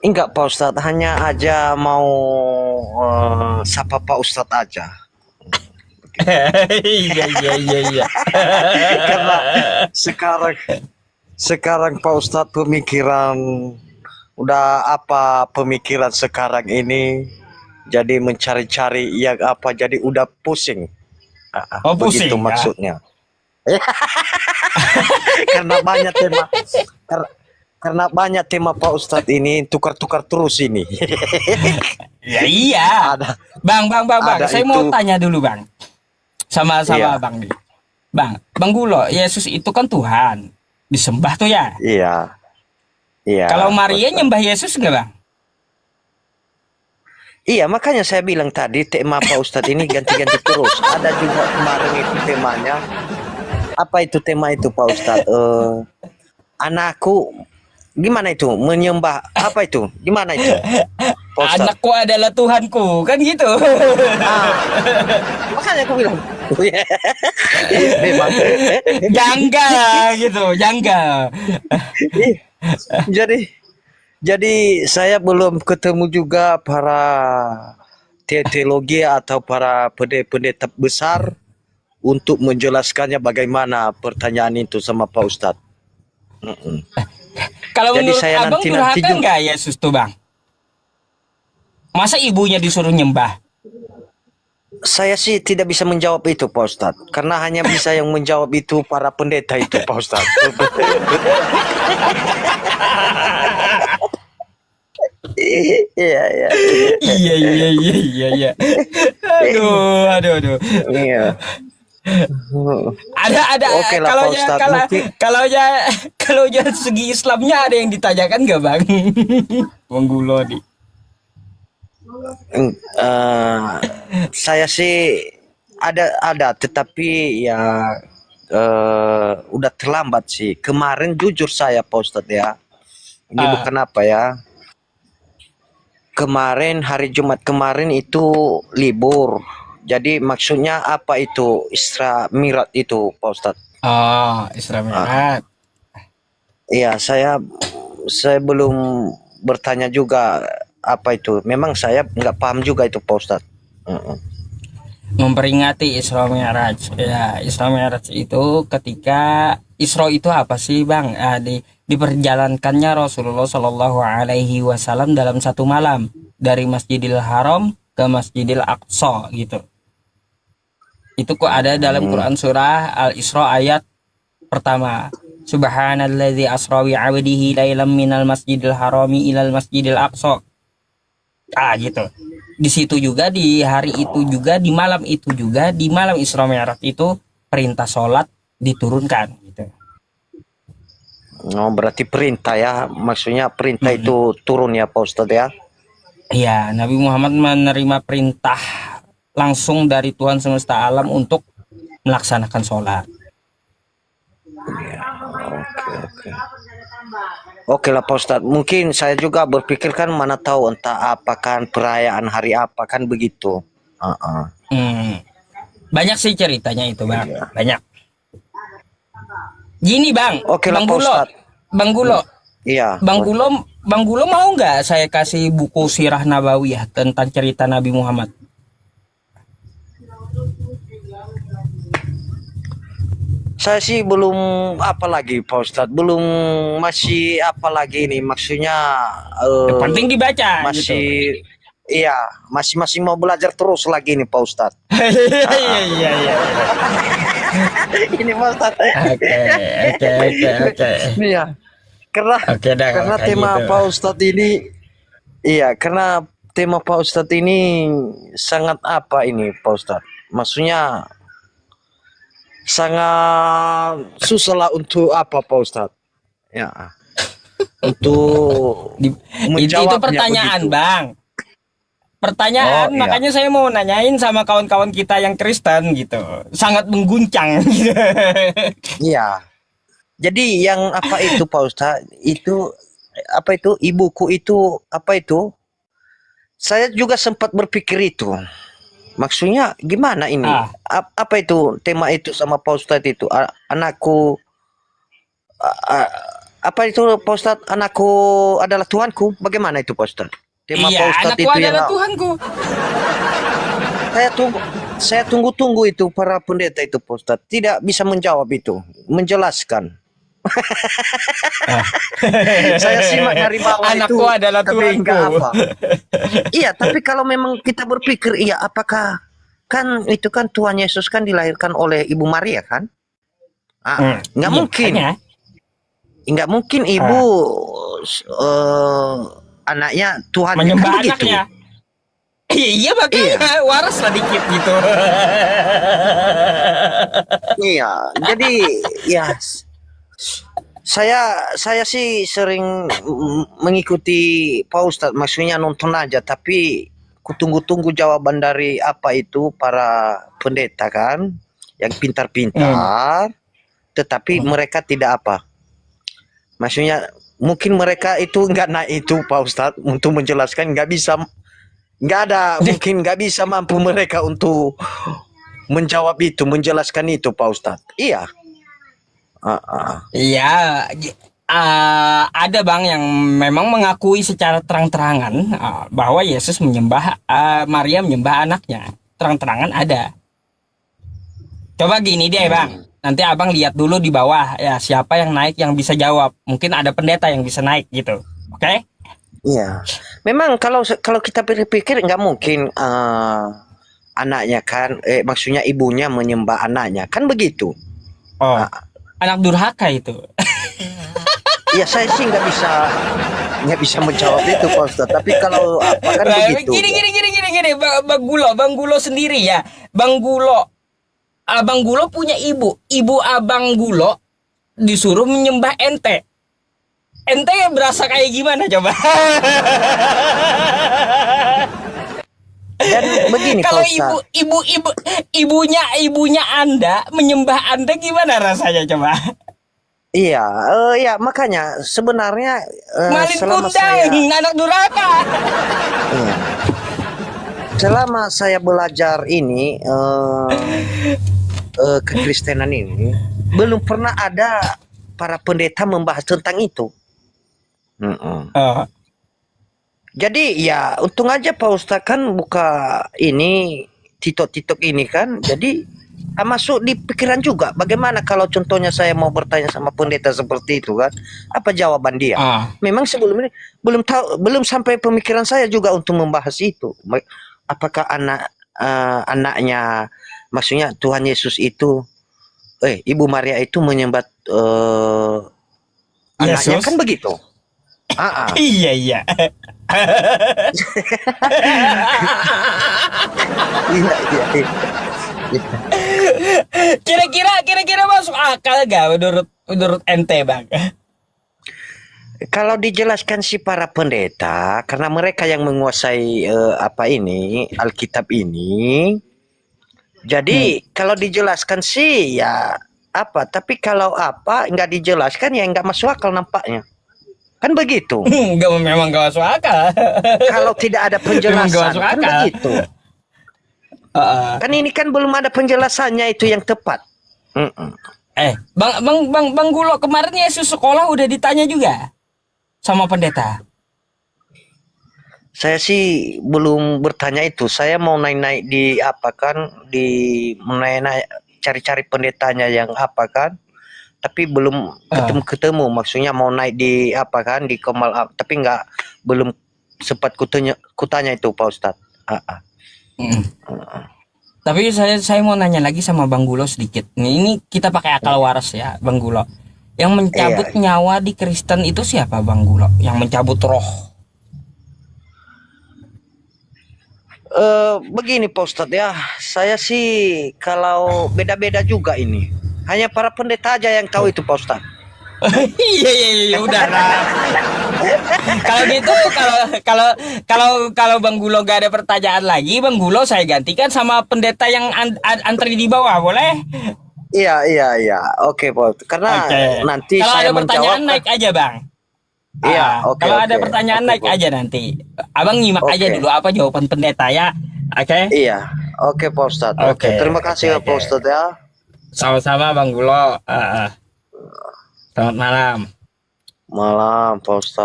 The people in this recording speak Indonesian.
Enggak Pak Ustadz, hanya aja mau sapa Pak Ustadz aja. Begitu. Iya iya iya iya. Karena sekarang sekarang Pak Ustadz pemikiran udah apa pemikiran sekarang ini jadi mencari-cari yang apa jadi udah pusing. Oh Begitu pusing ya. maksudnya. Karena banyak tema kar- karena banyak tema Pak Ustadz ini tukar-tukar terus ini. Ya iya. Ada Bang. ada Saya mau itu. tanya dulu bang. Sama-sama Iya, bang nih. Bang Gulo, Yesus itu kan Tuhan. Disembah tuh ya. iya, iya, Kalau Pak Maria Ustadz. nyembah Yesus nggak bang? Iya, makanya saya bilang tadi tema Pak Ustadz ini ganti-ganti terus. Ada juga kemarin itu temanya. Apa itu tema itu Pak Ustadz? Anakku gimana itu? Menyembah apa itu? Gimana itu Pak Ustadz? Anakku adalah Tuhanku. Kan gitu. Ah, makanya aku bilang. Memang. Janggal gitu. Janggal. Jadi jadi saya belum ketemu juga para teologi atau para pendeta besar untuk menjelaskannya bagaimana pertanyaan itu sama Pak Ustadz. Mm-mm. Kalau Jadi menurut saya abang nanti durhaka juga nggak Yesus tuh bang? Masa ibunya disuruh nyembah? saya sih tidak bisa menjawab itu Pak Ustadz karena hanya bisa yang menjawab itu para pendeta itu Pak Ustadz. Iya iya Iya iya iya iya iya. Aduh. iya. Ada Oke lah kalau Pak ya Ustadz kalau mungkin kalau ya kalau ya segi Islamnya ada yang ditanyakan nggak bang? Bang Gulo nih. eh, saya sih ada tetapi ya udah terlambat sih. Kemarin jujur saya Pak Ustadz ya. Ini Ah, bukan apa ya. Kemarin hari Jumat kemarin itu libur. Jadi maksudnya apa itu Isra Mi'raj itu Pak Ustadz? oh, Isra Ah, Mi'raj. iya saya belum bertanya juga apa itu. Memang saya nggak paham juga itu Pak Ustadz. Mm-mm. Memperingati Isra Mi'raj. Ya, Isra Mi'raj itu ketika Isra itu apa sih, Bang? Diperjalankannya Rasulullah Shallallahu alaihi wasallam dalam satu malam dari Masjidil Haram ke Masjidil Aqsa gitu. Itu kok ada dalam Hmm. Quran surah Al-Isra ayat pertama. Subhanalladzi asra bi 'abdihi lailam minal masjidil harami ilal masjidil aqsa. Gitu. Di situ juga di hari itu juga di malam itu juga di malam Isra Mi'raj itu perintah sholat diturunkan gitu. Oh, berarti perintah ya. Maksudnya perintah Mm-mm. itu turun ya Pak Ustadz ya. Iya, Nabi Muhammad menerima perintah langsung dari Tuhan semesta alam untuk melaksanakan sholat. Oke, oke. Oke lah Pak Ustadz. Mungkin saya juga berpikir kan mana tahu entah apa kan perayaan hari apa kan begitu. Uh-uh. Hmm. Banyak sih ceritanya itu bang, Iya. banyak. Gini bang, Oke lah Pak Ustadz. Bang Gulo, Iya. Bang Gulo mau nggak saya kasih buku Sirah Nabawiyah tentang cerita Nabi Muhammad? Saya sih belum apa lagi Pak Ustadz. Belum masih apa lagi ini. Maksudnya Yang penting dibaca gitu. masih iya masih mau belajar terus lagi nih Pak Ustadz. Iya iya iya. Ini Pak Ustadz. Oke oke. Iya. Karena Oke dah kalau karena kayak tema gitu. Pak Ustadz ini iya karena tema Pak Ustadz ini sangat apa ini Pak Ustadz. Maksudnya sangat susah lah untuk apa Pak Ustadz. Ya. Untuk Di- itu menjawabnya pertanyaan begitu. bang. Oh Pertanyaan, iya. makanya saya mau nanyain sama kawan-kawan kita yang Kristen gitu. Sangat mengguncang gitu. Iya. Jadi yang apa itu Pak Ustadz? Itu apa itu ibuku itu apa itu? Saya juga sempat berpikir itu. Maksudnya gimana ini? Ah, Apa itu tema itu sama Pak Ustadz itu? Anakku Apa itu Pak Ustadz? Anakku adalah Tuhanku. Bagaimana itu Pak Ustadz? Tema Pak Iya, Ustadz anakku itu yang adalah Tuhanku. saya tunggu itu para pendeta itu Pak Ustadz. Tidak bisa menjawab itu, menjelaskan. Ah. Saya simak dari bawah Anakku itu, adalah tapi Tuhanku. enggak apa. Iya, tapi kalau memang kita berpikir, iya, apakah kan itu kan Tuhan Yesus kan dilahirkan oleh Ibu Maria kan? Nggak Iya, mungkin, makanya. nggak mungkin ibu anaknya Tuhan kan Menyembah begitu. anaknya. Iya makanya waras lah dikit gitu. Iya, jadi ya saya sih sering mengikuti Pak Ustadz, maksudnya nonton aja, tapi kutunggu-tunggu jawaban dari apa itu para pendeta kan, yang pintar-pintar, tetapi mereka tidak apa. Maksudnya mungkin mereka itu nggak naik itu Pak Ustadz untuk menjelaskan, nggak ada, mungkin nggak bisa mampu mereka untuk menjawab itu, menjelaskan itu Pak Ustadz. Iya. Iya, ada bang yang memang mengakui secara terang-terangan bahwa Yesus menyembah Maria menyembah anaknya. Terang-terangan ada. Coba gini deh bang, nanti abang lihat dulu di bawah ya siapa yang naik yang bisa jawab. Mungkin ada pendeta yang bisa naik gitu. Oke? Iya, memang kalau kita berpikir nggak mungkin anaknya kan, maksudnya ibunya menyembah anaknya kan begitu. Oh, anak durhaka itu. Iya, saya sih nggak bisa menjawab itu Pak Ustadz. Tapi kalau apa kan begitu. Gini. Bang Gulo sendiri ya. Abang Gulo punya ibu. Ibu Abang Gulo disuruh menyembah ente. Ente berasa kayak gimana coba? Dan begini Kalau Pak Ustadz. ibunya Anda menyembah Anda gimana rasanya coba? Iya, ya makanya sebenarnya Malin selama kundang, anak durhaka. iya, selama saya belajar ini kekristenan ini, belum pernah ada para pendeta membahas tentang itu. Jadi ya untung aja Pak Ustadz kan buka ini TikTok ini kan, jadi masuk di pikiran juga. Bagaimana kalau contohnya saya mau bertanya sama pendeta seperti itu kan, apa jawaban dia? Memang sebelum ini belum sampai pemikiran saya juga untuk membahas itu. Apakah anaknya, maksudnya Tuhan Yesus itu, Ibu Maria itu menyembah anaknya kan begitu? Iya. Iya. Kira-kira masuk akal gak menurut ente bang? Kalau dijelaskan si para pendeta, karena mereka yang menguasai Alkitab ini, jadi kalau dijelaskan sih ya apa, tapi kalau nggak dijelaskan ya nggak masuk akal nampaknya. Kan begitu. Memang gak masuk akal. Kalau tidak ada penjelasan kan begitu. Kan ini kan belum ada penjelasannya itu yang tepat. Bang Gulo, kemarin Yesus sekolah udah ditanya juga sama pendeta. Saya sih belum bertanya itu. Saya mau naik di cari-cari pendetanya yang tapi belum ketemu. Maksudnya mau naik di di Kemal, tapi belum sempat kutanya itu Pak Ustadz. Tapi saya mau nanya lagi sama Bang Gulo sedikit. Ini kita pakai akal waras ya, Bang Gulo. Yang mencabut nyawa di Kristen itu siapa, Bang Gulo? Yang mencabut roh? Begini Pak Ustadz ya, saya sih kalau beda-beda juga ini. Hanya para pendeta aja yang tahu itu Pak Ustadz. Iya udah lah. Kalau gitu kalau Bang Gulo gak ada pertanyaan lagi, Bang Gulo saya gantikan sama pendeta yang antri di bawah, boleh? Iya. Oke Pak. Karena nanti kalau saya ada pertanyaan naik aja Bang. Iya, kalau ada pertanyaan naik aja nanti. Abang nyimak aja dulu apa jawaban pendeta ya. Oke? Iya. Oke Pak Ustadz. Oke. Terima kasih Pak Ustadz ya. Sama-sama Bang Gulo. Selamat malam. Malam Pak Ustaz.